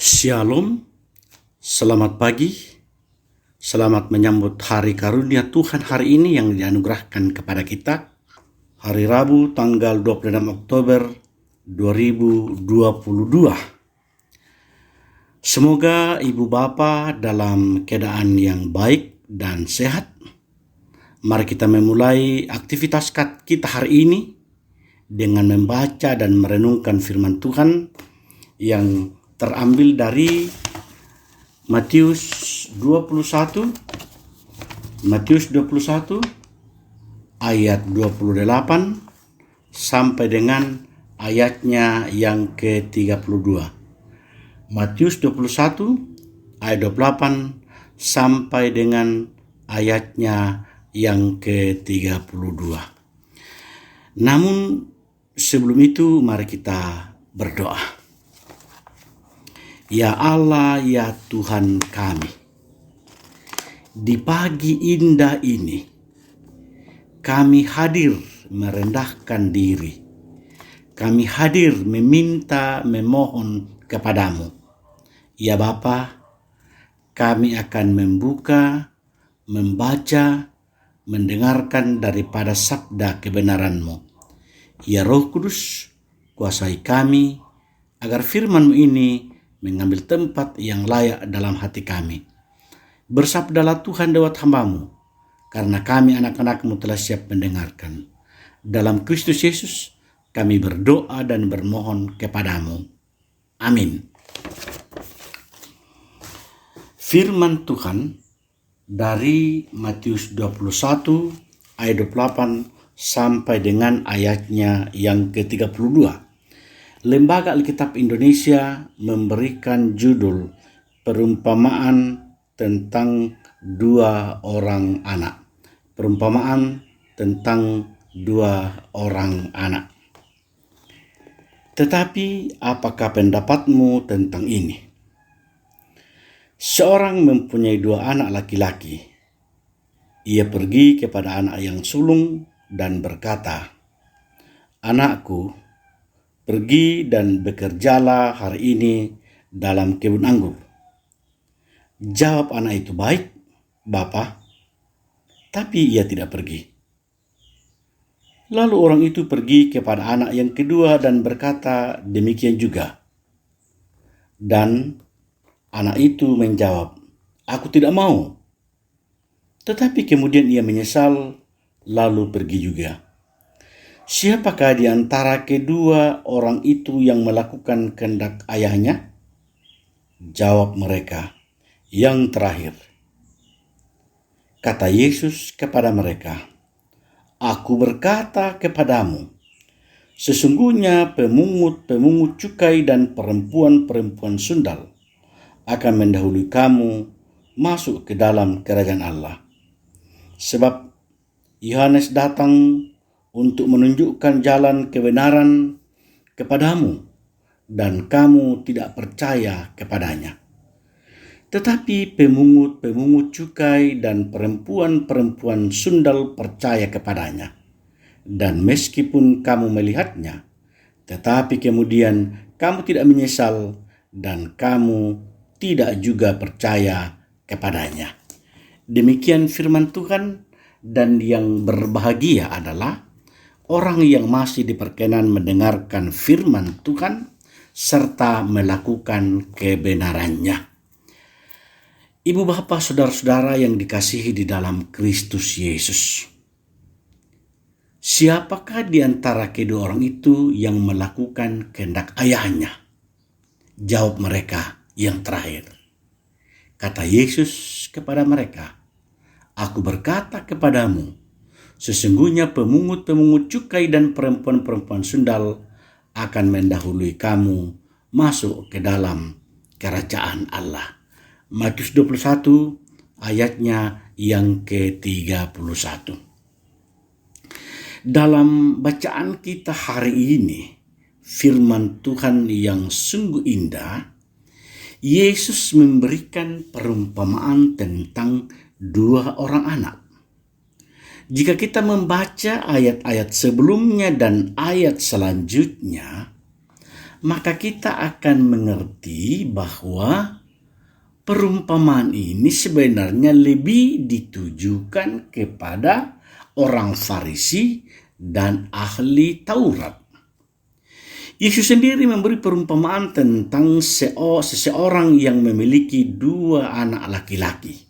Shalom, selamat pagi, selamat menyambut hari karunia Tuhan hari ini yang dianugerahkan kepada kita. Hari Rabu tanggal 26 Oktober 2022. Semoga Ibu Bapa dalam keadaan yang baik dan sehat. Mari kita memulai aktivitas kita hari ini dengan membaca dan merenungkan firman Tuhan yang terambil dari Matius 21 ayat 28 sampai dengan ayatnya yang ke-32. Matius 21 ayat 28 sampai dengan ayatnya yang ke-32. Namun sebelum itu mari kita berdoa. Ya Allah, ya Tuhan kami, di pagi indah ini kami hadir merendahkan diri. Kami hadir memohon kepadamu. Ya Bapa, kami akan membaca, mendengarkan daripada sabda kebenaran-Mu. Ya Roh Kudus, kuasai kami agar firman-Mu ini mengambil tempat yang layak dalam hati kami. Bersabdalah Tuhan lewat hamba-Mu, karena kami anak-anak-Mu telah siap mendengarkan. Dalam Kristus Yesus kami berdoa dan bermohon kepadamu. Amin. Firman Tuhan dari Matius 21 ayat 28 sampai dengan ayatnya yang ke-32. Lembaga Alkitab Indonesia memberikan judul Perumpamaan tentang dua orang anak. Perumpamaan tentang dua orang anak. Tetapi apakah pendapatmu tentang ini? Seorang mempunyai dua anak laki-laki. Ia pergi kepada anak yang sulung dan berkata, "Anakku, pergi dan bekerjalah hari ini dalam kebun anggur." Jawab anak itu, "Baik, Bapa." Tapi ia tidak pergi. Lalu orang itu pergi kepada anak yang kedua dan berkata demikian juga. Dan anak itu menjawab, "Aku tidak mau." Tetapi kemudian ia menyesal lalu pergi juga. Siapakah di antara kedua orang itu yang melakukan kehendak ayahnya? Jawab mereka, "Yang terakhir." Kata Yesus kepada mereka, "Aku berkata kepadamu, sesungguhnya pemungut cukai dan perempuan-perempuan sundal akan mendahului kamu masuk ke dalam kerajaan Allah. Sebab Yohanes datang untuk menunjukkan jalan kebenaran kepadamu, dan kamu tidak percaya kepadanya. Tetapi pemungut cukai dan perempuan-perempuan sundal percaya kepadanya. Dan meskipun kamu melihatnya, tetapi kemudian kamu tidak menyesal dan kamu tidak juga percaya kepadanya." Demikian firman Tuhan, dan yang berbahagia adalah orang yang masih diperkenan mendengarkan firman Tuhan serta melakukan kebenarannya. Ibu Bapa, saudara-saudara yang dikasihi di dalam Kristus Yesus. Siapakah di antara kedua orang itu yang melakukan kehendak ayahnya? Jawab mereka, "Yang terakhir." Kata Yesus kepada mereka, "Aku berkata kepadamu, sesungguhnya pemungut cukai dan perempuan-perempuan sundal akan mendahului kamu masuk ke dalam kerajaan Allah." Matius 21 ayatnya yang ke-31. Dalam bacaan kita hari ini, firman Tuhan yang sungguh indah, Yesus memberikan perumpamaan tentang dua orang anak. Jika kita membaca ayat-ayat sebelumnya dan ayat selanjutnya, maka kita akan mengerti bahwa perumpamaan ini sebenarnya lebih ditujukan kepada orang Farisi dan ahli Taurat. Yesus sendiri memberi perumpamaan tentang seseorang yang memiliki 2 anak laki-laki.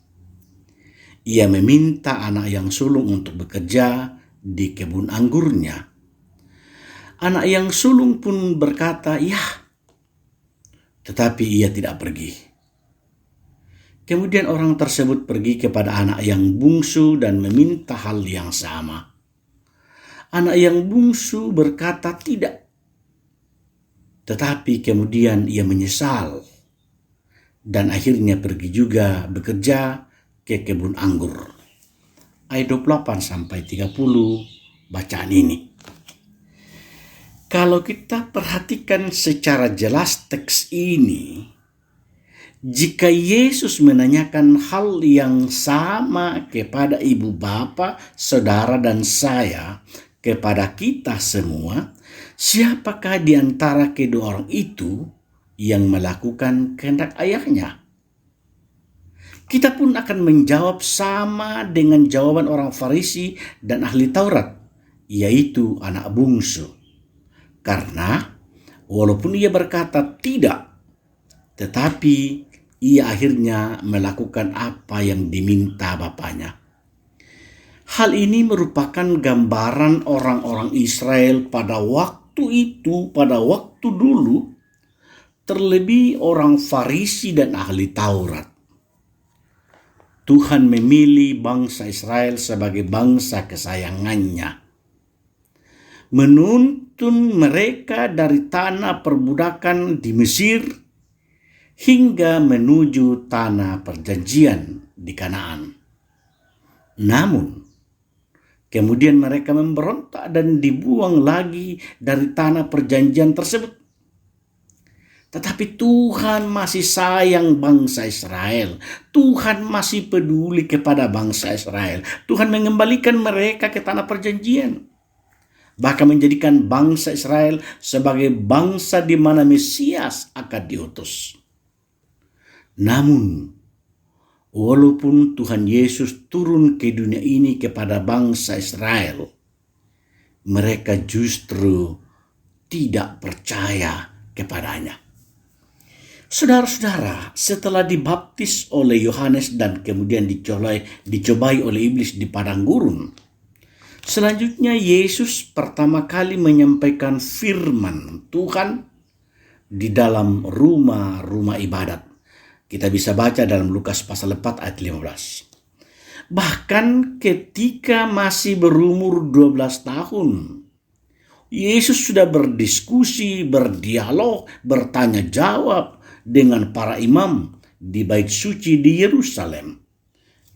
Ia meminta anak yang sulung untuk bekerja di kebun anggurnya. Anak yang sulung pun berkata, "Ya," tetapi ia tidak pergi. Kemudian orang tersebut pergi kepada anak yang bungsu dan meminta hal yang sama. Anak yang bungsu berkata tidak. Tetapi kemudian ia menyesal dan akhirnya pergi juga bekerja ke kebun anggur. Ayat 28 sampai 30 bacaan ini. Kalau kita perhatikan secara jelas teks ini, jika Yesus menanyakan hal yang sama kepada ibu bapa, saudara dan saya, kepada kita semua, siapakah di antara kedua orang itu yang melakukan kehendak ayahnya? Kita pun akan menjawab sama dengan jawaban orang Farisi dan ahli Taurat, yaitu anak bungsu. Karena walaupun ia berkata tidak, tetapi ia akhirnya melakukan apa yang diminta bapaknya. Hal ini merupakan gambaran orang-orang Israel pada waktu itu, pada waktu dulu, terlebih orang Farisi dan ahli Taurat. Tuhan memilih bangsa Israel sebagai bangsa kesayangannya, menuntun mereka dari tanah perbudakan di Mesir hingga menuju tanah perjanjian di Kanaan. Namun, kemudian mereka memberontak dan dibuang lagi dari tanah perjanjian tersebut. Tetapi Tuhan masih sayang bangsa Israel. Tuhan masih peduli kepada bangsa Israel. Tuhan mengembalikan mereka ke tanah perjanjian. Bahkan menjadikan bangsa Israel sebagai bangsa di mana Mesias akan diutus. Namun, walaupun Tuhan Yesus turun ke dunia ini kepada bangsa Israel, mereka justru tidak percaya kepadanya. Saudara-saudara, setelah dibaptis oleh Yohanes dan kemudian dicobai oleh iblis di padang gurun, selanjutnya Yesus pertama kali menyampaikan firman Tuhan di dalam rumah-rumah ibadat. Kita bisa baca dalam Lukas pasal 4 ayat 15. Bahkan ketika masih berumur 12 tahun, Yesus sudah berdiskusi, berdialog, bertanya jawab dengan para imam di bait suci di Yerusalem.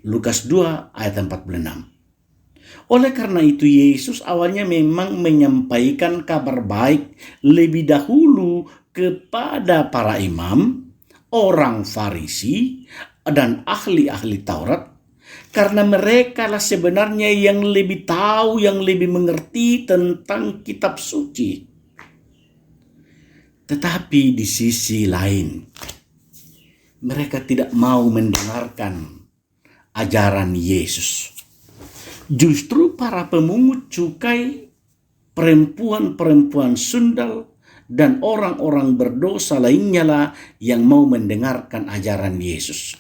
Lukas 2 ayat 46. Oleh karena itu Yesus awalnya memang menyampaikan kabar baik lebih dahulu kepada para imam, orang Farisi, dan ahli-ahli Taurat, karena mereka lah sebenarnya yang lebih tahu, yang lebih mengerti tentang kitab suci. Tetapi di sisi lain, mereka tidak mau mendengarkan ajaran Yesus. Justru para pemungut cukai, perempuan-perempuan sundal, dan orang-orang berdosa lainnya lah yang mau mendengarkan ajaran Yesus.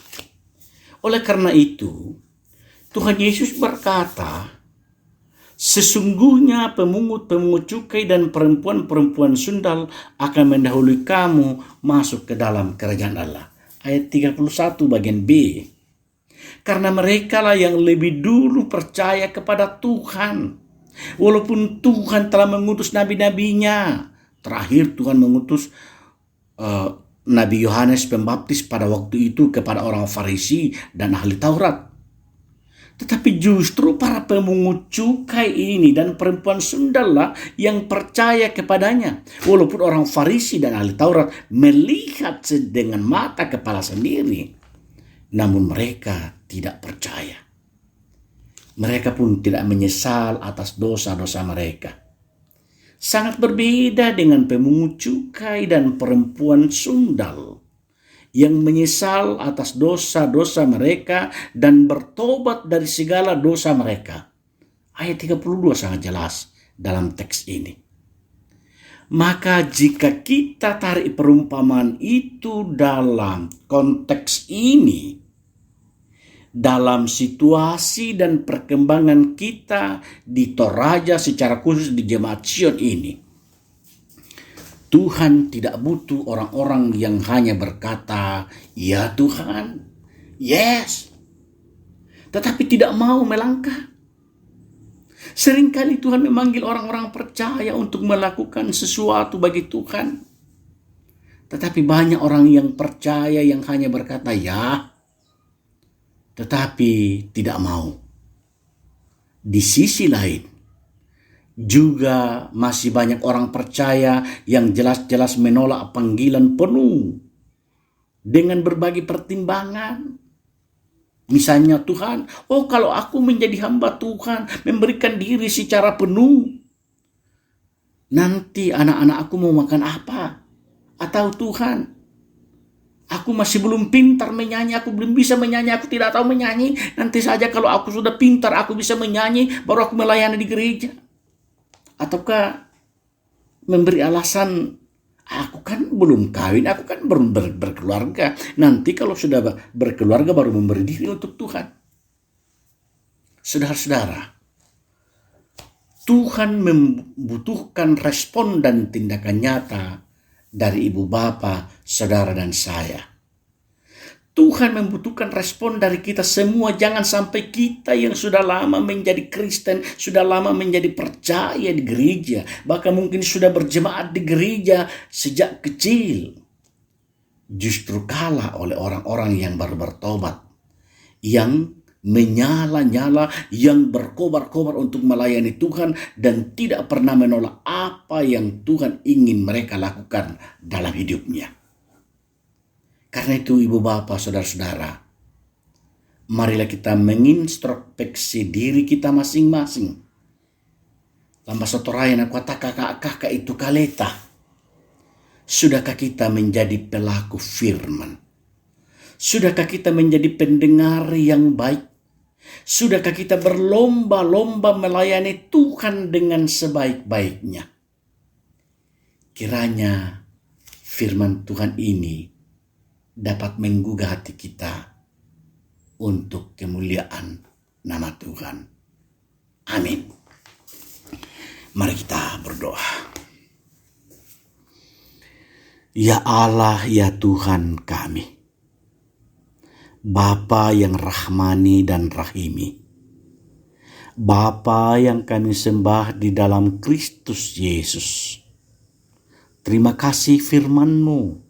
Oleh karena itu, Tuhan Yesus berkata, "Sesungguhnya pemungut-pemungut cukai dan perempuan-perempuan sundal akan mendahului kamu masuk ke dalam kerajaan Allah." Ayat 31 bagian B. Karena mereka lah yang lebih dulu percaya kepada Tuhan. Walaupun Tuhan telah mengutus nabi-nabinya. Terakhir Tuhan mengutus Nabi Yohanes Pembaptis pada waktu itu kepada orang Farisi dan ahli Taurat. Tetapi justru para pemungut cukai ini dan perempuan sundal lah yang percaya kepadanya. Walaupun orang Farisi dan ahli Taurat melihat dengan mata kepala sendiri, namun mereka tidak percaya. Mereka pun tidak menyesal atas dosa-dosa mereka. sangat berbeda dengan pemungut cukai dan perempuan sundal yang menyesal atas dosa-dosa mereka dan bertobat dari segala dosa mereka. Ayat 32 sangat jelas dalam teks ini. Maka jika kita tarik perumpamaan itu dalam konteks ini, dalam situasi dan perkembangan kita di Toraja secara khusus di Jemaat Sion ini, Tuhan tidak butuh orang-orang yang hanya berkata, "Ya Tuhan, yes," tetapi tidak mau melangkah. Seringkali Tuhan memanggil orang-orang percaya untuk melakukan sesuatu bagi Tuhan. Tetapi banyak orang yang percaya yang hanya berkata, "Ya," tetapi tidak mau. Di sisi lain, juga masih banyak orang percaya yang jelas-jelas menolak panggilan penuh dengan berbagai pertimbangan. Misalnya, Tuhan, kalau aku menjadi hamba Tuhan, memberikan diri secara penuh, nanti anak-anak aku mau makan apa? Atau Tuhan, aku masih belum pintar menyanyi, aku belum bisa menyanyi, aku tidak tahu menyanyi. Nanti saja kalau aku sudah pintar, aku bisa menyanyi, baru aku melayani di gereja. Ataukah memberi alasan, aku kan belum kawin, aku kan belum berkeluarga. Nanti kalau sudah berkeluarga baru memberi diri untuk Tuhan. Saudara-saudara, Tuhan membutuhkan respon dan tindakan nyata dari ibu bapa, saudara dan saya. Tuhan membutuhkan respon dari kita semua. Jangan sampai kita yang sudah lama menjadi Kristen, sudah lama menjadi percaya di gereja, bahkan mungkin sudah berjemaat di gereja sejak kecil, justru kalah oleh orang-orang yang baru bertobat, yang menyala-nyala, yang berkobar-kobar untuk melayani Tuhan dan tidak pernah menolak apa yang Tuhan ingin mereka lakukan dalam hidupnya. Karena itu ibu bapak saudara-saudara, marilah kita mengintrospeksi diri kita masing-masing. Lamba sotorayan aku kata kakak itu kaleta. Sudahkah kita menjadi pelaku firman? Sudahkah kita menjadi pendengar yang baik? Sudahkah kita berlomba-lomba melayani Tuhan dengan sebaik-baiknya? Kiranya firman Tuhan ini dapat menggugah hati kita untuk kemuliaan nama Tuhan. Amin. Mari kita berdoa. Ya Allah, ya Tuhan kami, Bapa yang rahmani dan rahimi, Bapa yang kami sembah di dalam Kristus Yesus. Terima kasih firman-Mu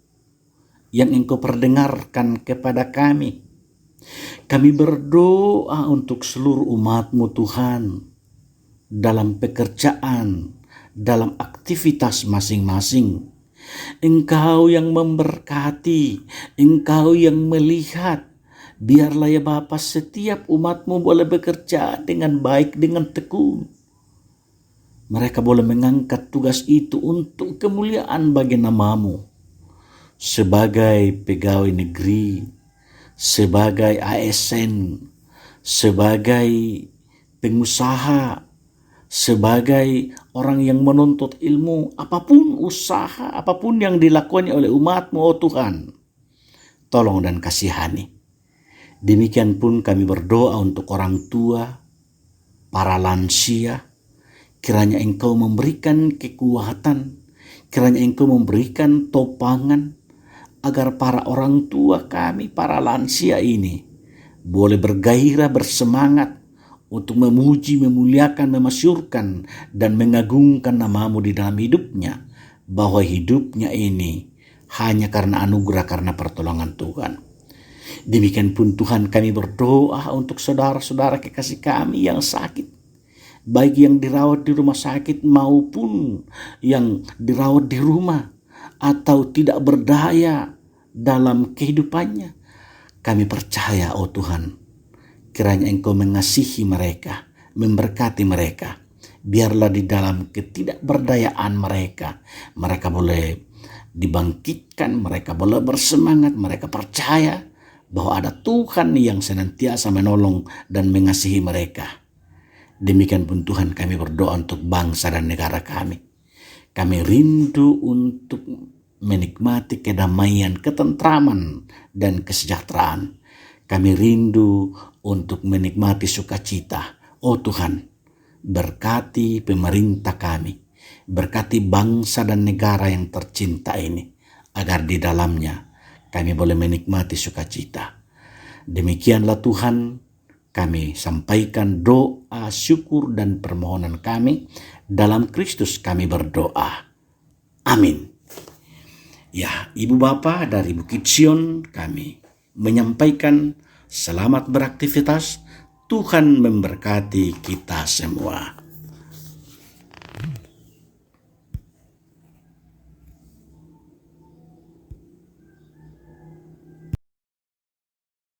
yang Engkau perdengarkan kepada kami. Kami berdoa untuk seluruh umat-Mu Tuhan, dalam pekerjaan, dalam aktivitas masing-masing. Engkau yang memberkati, Engkau yang melihat. Biarlah ya Bapa, setiap umat-Mu boleh bekerja dengan baik, dengan tekun. Mereka boleh mengangkat tugas itu untuk kemuliaan bagi nama-Mu. Sebagai pegawai negeri, sebagai ASN, sebagai pengusaha, sebagai orang yang menuntut ilmu, apapun usaha, apapun yang dilakukan oleh umat-Mu, oh Tuhan, tolong dan kasihani. Demikian pun kami berdoa untuk orang tua, para lansia, kiranya Engkau memberikan kekuatan, kiranya Engkau memberikan topangan, agar para orang tua kami, para lansia ini, boleh bergairah, bersemangat untuk memuji, memuliakan, memasyurkan, dan mengagungkan nama-Mu di dalam hidupnya, bahwa hidupnya ini hanya karena anugerah, karena pertolongan Tuhan. Demikian pun Tuhan, kami berdoa untuk saudara-saudara kekasih kami yang sakit, baik yang dirawat di rumah sakit maupun yang dirawat di rumah, atau tidak berdaya dalam kehidupannya. Kami percaya, oh Tuhan, kiranya Engkau mengasihi mereka, memberkati mereka. biarlah di dalam ketidakberdayaan mereka boleh dibangkitkan, mereka boleh bersemangat, mereka percaya bahwa ada Tuhan yang senantiasa menolong dan mengasihi mereka. Demikian pun Tuhan, kami berdoa untuk bangsa dan negara kami. Kami rindu untuk menikmati kedamaian, ketentraman, dan kesejahteraan. Kami rindu untuk menikmati sukacita. Oh Tuhan, berkati pemerintah kami, berkati bangsa dan negara yang tercinta ini, agar di dalamnya kami boleh menikmati sukacita. Demikianlah Tuhan, kami sampaikan doa, syukur, dan permohonan kami. Dalam Kristus kami berdoa. Amin. Ya, Ibu Bapa dari Bukit Sion, kami menyampaikan selamat beraktivitas. Tuhan memberkati kita semua.